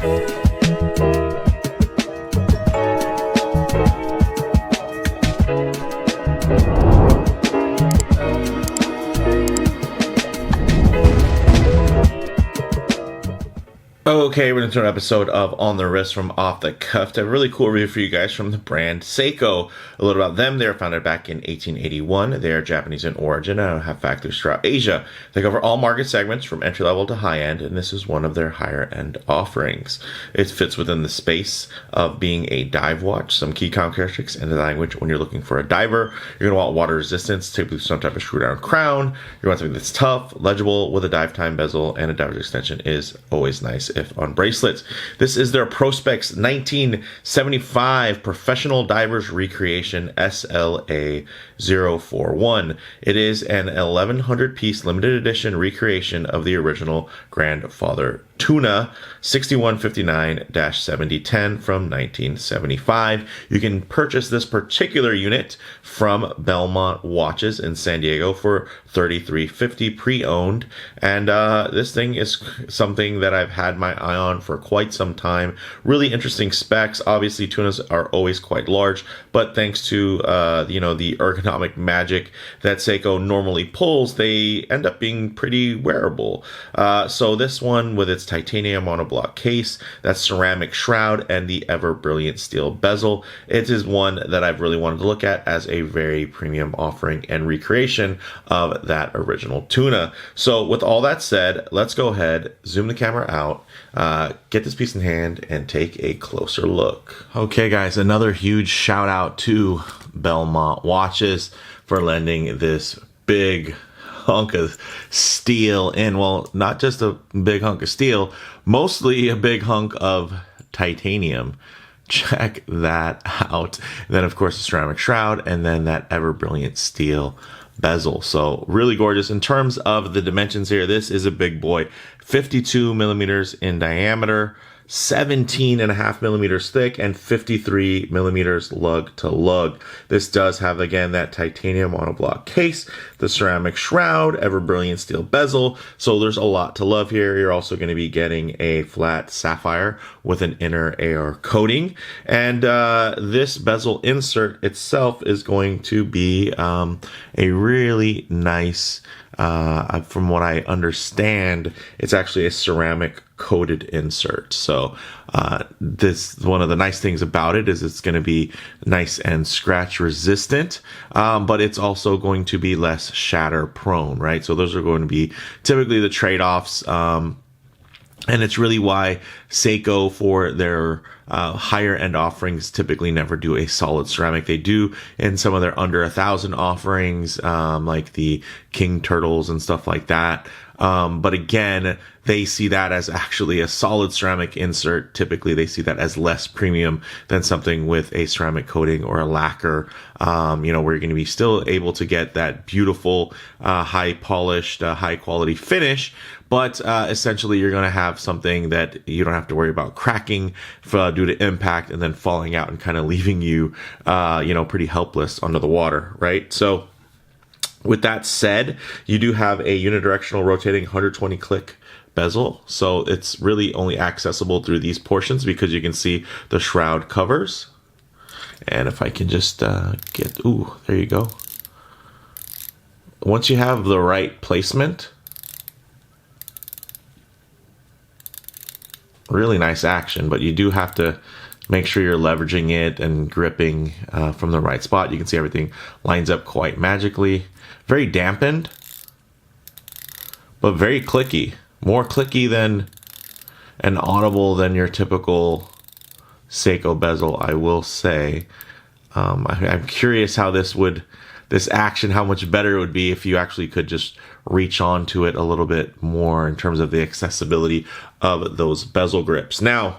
Okay, we're into an episode of On the Wrist from Off the Cuff. I have a really cool review for you guys from the brand Seiko. A little about them. They were founded back in 1881. They are Japanese in origin and have factories throughout Asia. They cover all market segments from entry level to high end, and this is one of their higher end offerings. It fits within the space of being a dive watch. Some key characteristics in the language when you're looking for a diver. You're going to want water resistance, typically some type of screw down crown. You want something that's tough, legible, with a dive time bezel, and a diver's extension is always nice if on bracelets. This is their Prospex 1975 Professional Divers Recreation SLA 041. It is an 1,100 piece limited edition recreation of the original Grandfather Tuna 6159-7010 from 1975. You can purchase this particular unit from Belmont Watches in San Diego for $33.50 pre-owned, and this thing is something that I've had my eye on for quite some time. Really interesting specs. Obviously, tunas are always quite large, but thanks to the ergonomic magic that Seiko normally pulls, they end up being pretty wearable. So this one, with its titanium monoblock case, that ceramic shroud, and the ever brilliant steel bezel, it is one that I've really wanted to look at as a very premium offering and recreation of that original tuna. So with all that said, let's go ahead, zoom the camera out, get this piece in hand, and take a closer look. Okay guys, another huge shout out to Belmont Watches for lending this big hunk of steel in. Well, not just a big hunk of steel, mostly a big hunk of titanium. Check that out. And then of course the ceramic shroud, and then that ever brilliant steel bezel. So really gorgeous. In terms of the dimensions here, this is a big boy, 52 millimeters in diameter, 17.5 millimeters thick, and 53 millimeters lug to lug. This does have, again, that titanium monoblock case, the ceramic shroud, ever brilliant steel bezel. So there's a lot to love here. You're also going to be getting a flat sapphire with an inner AR coating, and this bezel insert itself is going to be a really nice, from what I understand, it's actually a ceramic coated insert. So this, one of the nice things about it is it's going to be nice and scratch resistant, but it's also going to be less shatter prone, right? So those are going to be typically the trade-offs, and it's really why Seiko, for their higher end offerings, typically never do a solid ceramic. They do in some of their under 1,000 offerings, like the King Turtles and stuff like that. But again, they see that as actually a solid ceramic insert. Typically, they see that as less premium than something with a ceramic coating or a lacquer, where you're going to be still able to get that beautiful, high polished, high quality finish. But essentially, you're going to have something that you don't have to worry about cracking due to impact and then falling out and kind of leaving you, pretty helpless under the water, right? So with that said, you do have a unidirectional rotating 120 click bezel. So it's really only accessible through these portions because you can see the shroud covers. And if I can just there you go. Once you have the right placement, really nice action, but you do have to make sure you're leveraging it and gripping from the right spot. You can see everything lines up quite magically. Very dampened, but very clicky. More clicky than and audible than your typical Seiko bezel, I will say. I'm curious how this action, how much better it would be if you actually could just reach onto it a little bit more in terms of the accessibility of those bezel grips. Now,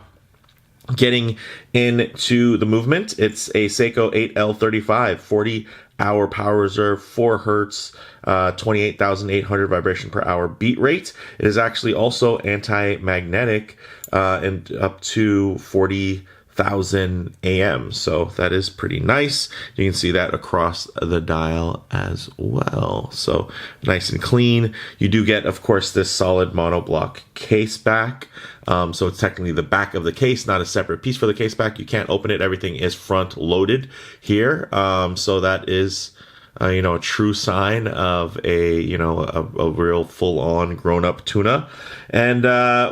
getting into the movement, it's a Seiko 8L35, 40-hour power reserve, 4 hertz, 28,800 vibration per hour beat rate. It is actually also anti-magnetic and up to 40 1000 AM. So that is pretty nice. You can see that across the dial as well. So nice and clean. You do get, of course, this solid monoblock case back. So it's technically the back of the case, not a separate piece for the case back. You can't open it. Everything is front loaded here. So that is a true sign of a real full-on grown-up tuna. And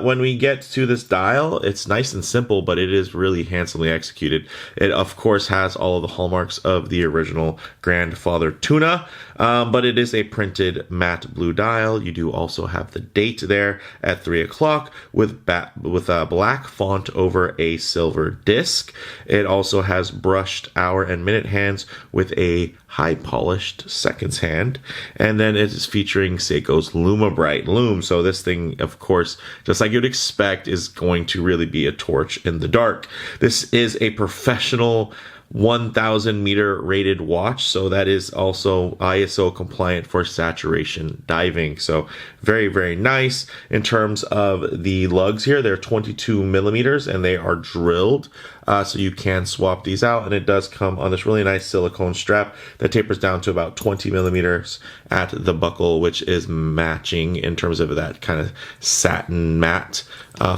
when we get to this dial, it's nice and simple, but it is really handsomely executed. It, of course, has all of the hallmarks of the original Grandfather tuna, but it is a printed matte blue dial. You do also have the date there at 3 o'clock with a black font over a silver disc. It also has brushed hour and minute hands with a high polished seconds hand, and then it is featuring Seiko's LumaBrite loom. So this thing, of course, just like you'd expect, is going to really be a torch in the dark. This is a professional 1000 meter rated watch, so that is also ISO compliant for saturation diving. So very, very nice. In terms of the lugs here, they're 22 millimeters and they are drilled, so you can swap these out, and it does come on this really nice silicone strap that tapers down to about 20 millimeters at the buckle, which is matching in terms of that kind of satin matte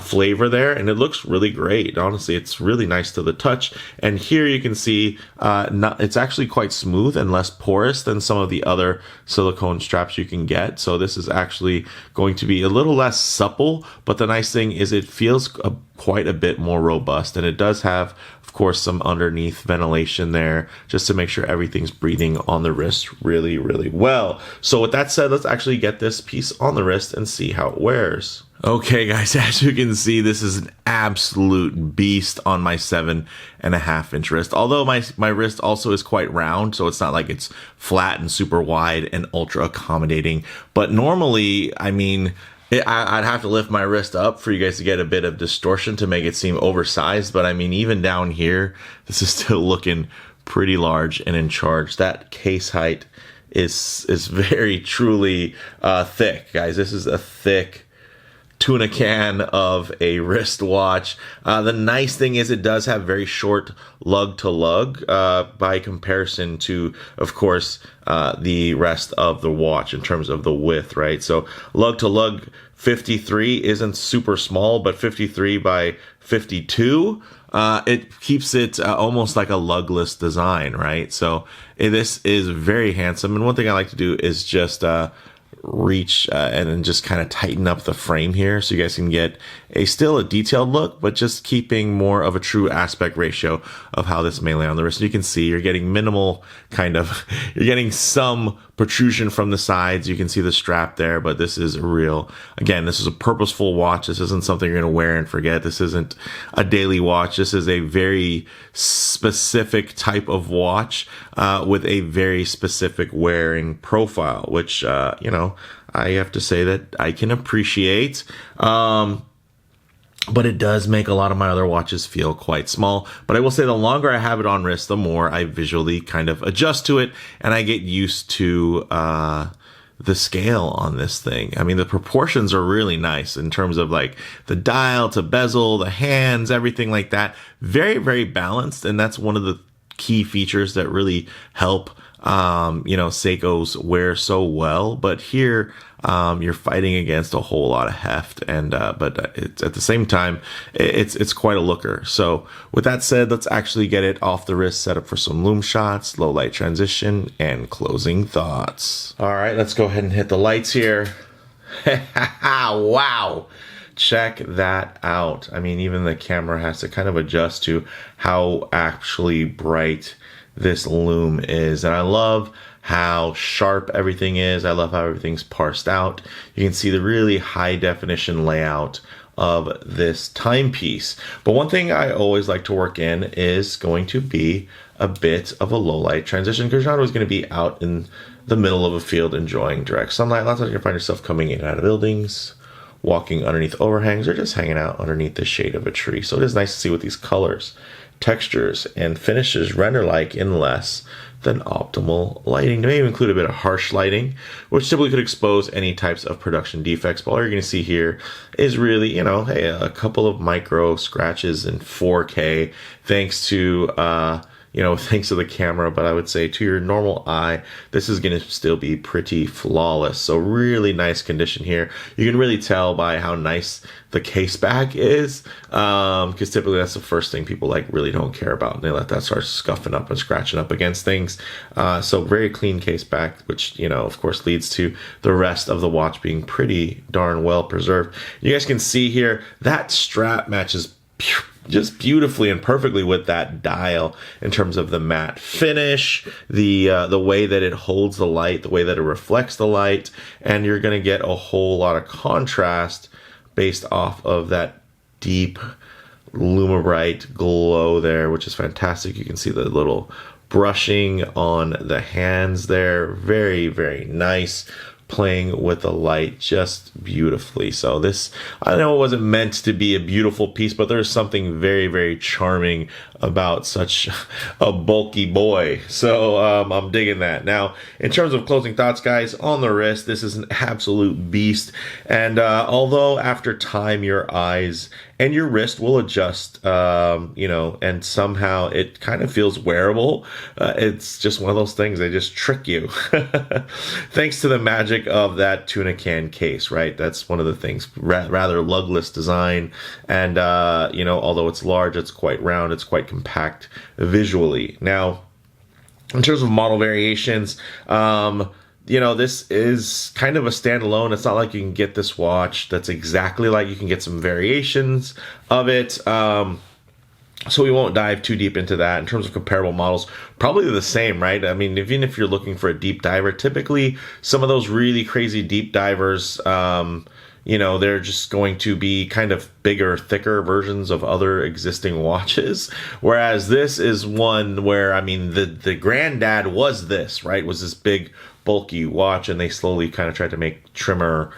flavor there, and it looks really great. Honestly, it's really nice to the touch. And here you can see it's actually quite smooth and less porous than some of the other silicone straps you can get. So this is actually going to be a little less supple, but the nice thing is it feels quite a bit more robust, and it does have, of course, some underneath ventilation there just to make sure everything's breathing on the wrist really, really well. So with that said, let's actually get this piece on the wrist and see how it wears. Okay, guys, as you can see, this is an absolute beast on my 7.5-inch wrist. Although my wrist also is quite round, so it's not like it's flat and super wide and ultra accommodating. But normally, I mean, I'd have to lift my wrist up for you guys to get a bit of distortion to make it seem oversized. But I mean, even down here, this is still looking pretty large and in charge. That case height is very truly thick, guys. This is a thick tuna can of a wristwatch. The nice thing is it does have very short lug to lug by comparison to, of course, the rest of the watch in terms of the width, right? So lug to lug 53 isn't super small, but 53 by 52, it keeps it almost like a lugless design, right? So this is very handsome. And one thing I like to do is just reach and then just kind of tighten up the frame here so you guys can get still a detailed look, but just keeping more of a true aspect ratio of how this may lay on the wrist. And you can see you're getting minimal you're getting some protrusion from the sides. You can see the strap there, but this is again, this is a purposeful watch. This isn't something you're going to wear and forget. This isn't a daily watch. This is a very specific type of watch with a very specific wearing profile, which, I have to say that I can appreciate. But it does make a lot of my other watches feel quite small. But I will say the longer I have it on wrist, the more I visually kind of adjust to it, and I get used to the scale on this thing. I mean, the proportions are really nice in terms of like the dial to bezel, the hands, everything like that. Very, very balanced, and that's one of the key features that really help Seiko's wear so well. But here you're fighting against a whole lot of heft, and but it's, at the same time, it's quite a looker. So with that said, let's actually get it off the wrist, set up for some loom shots, low light transition, and closing thoughts. All right, let's go ahead and hit the lights here. Wow, check that out. I mean, even the camera has to kind of adjust to how actually bright this loom is, and I love how sharp everything is. I love how everything's parsed out. You can see the really high definition layout of this timepiece. But one thing I always like to work in is going to be a bit of a low light transition, because you're not always going to be out in the middle of a field enjoying direct sunlight. Lots of times you find yourself coming in and out of buildings, walking underneath overhangs, or just hanging out underneath the shade of a tree. So it is nice to see what these colors, textures, and finishes render like in less than optimal lighting. They may even include a bit of harsh lighting, which typically could expose any types of production defects. But all you're going to see here is really, hey, a couple of micro scratches in 4K, thanks to thanks to the camera, but I would say to your normal eye, this is going to still be pretty flawless. So really nice condition here. You can really tell by how nice the case back is, because typically that's the first thing people really don't care about, and they let that start scuffing up and scratching up against things. So very clean case back, which of course leads to the rest of the watch being pretty darn well preserved. You guys can see here that strap matches just beautifully and perfectly with that dial in terms of the matte finish, the way that it holds the light, the way that it reflects the light, and you're going to get a whole lot of contrast based off of that deep LumiBrite glow there, which is fantastic. You can see the little brushing on the hands there. Very, very nice. Playing with the light just beautifully. So this, I know it wasn't meant to be a beautiful piece, but there's something very, very charming about such a bulky boy. So I'm digging that. Now, in terms of closing thoughts, guys, on the wrist, this is an absolute beast. And although after time your eyes and your wrist will adjust, and somehow it kind of feels wearable, it's just one of those things, they just trick you. Thanks to the magic of that tuna can case, right? That's one of the things, rather lugless design. And, although it's large, it's quite round, it's quite compact visually. Now, in terms of model variations, this is kind of a standalone. It's not like you can get this watch that's exactly like, you can get some variations of it. So we won't dive too deep into that. In terms of comparable models, probably the same, right? I mean, even if you're looking for a deep diver, typically some of those really crazy deep divers, they're just going to be kind of bigger, thicker versions of other existing watches. Whereas this is one where, the granddad was this, right? Was this big, bulky watch, and they slowly kind of tried to make trimmer,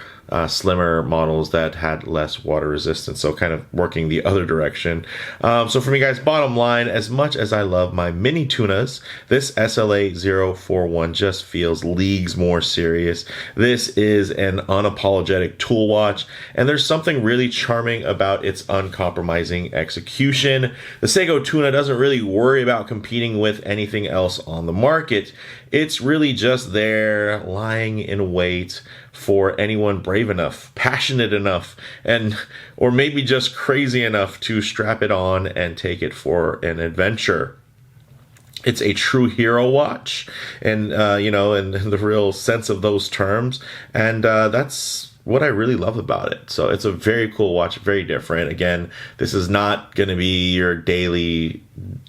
slimmer models that had less water resistance, so kind of working the other direction. So for me, guys, bottom line, as much as I love my mini tunas, this SLA 041 just feels leagues more serious. This is an unapologetic tool watch, and there's something really charming about its uncompromising execution. The Seiko Tuna doesn't really worry about competing with anything else on the market. It's really just there, lying in wait for anyone brave enough, passionate enough, or maybe just crazy enough to strap it on and take it for an adventure. It's a true hero watch, and in the real sense of those terms, and that's what I really love about it. So it's a very cool watch, very different. Again, this is not going to be your daily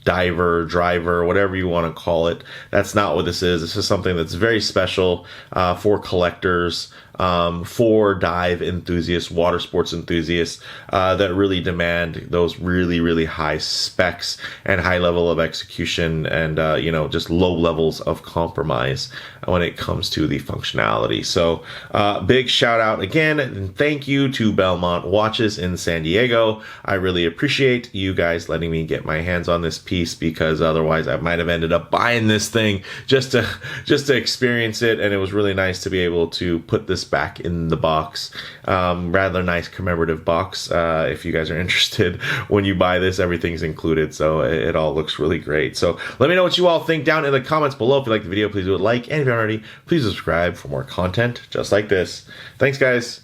diver, driver, whatever you want to call it. That's not what this is. This is something that's very special for collectors, for dive enthusiasts, water sports enthusiasts that really demand those really, really high specs and high level of execution, and just low levels of compromise when it comes to the functionality. So big shout out again, and thank you to Belmont Watches in San Diego. I really appreciate you guys letting me get my hands on this piece, because otherwise I might have ended up buying this thing just to experience it, and it was really nice to be able to put this back in the box. Rather nice commemorative box. If you guys are interested, when you buy this, everything's included, so it all looks really great. So let me know what you all think down in the comments below. If you like the video, please do a like, and if you haven't already, please subscribe for more content just like this. Thanks, guys.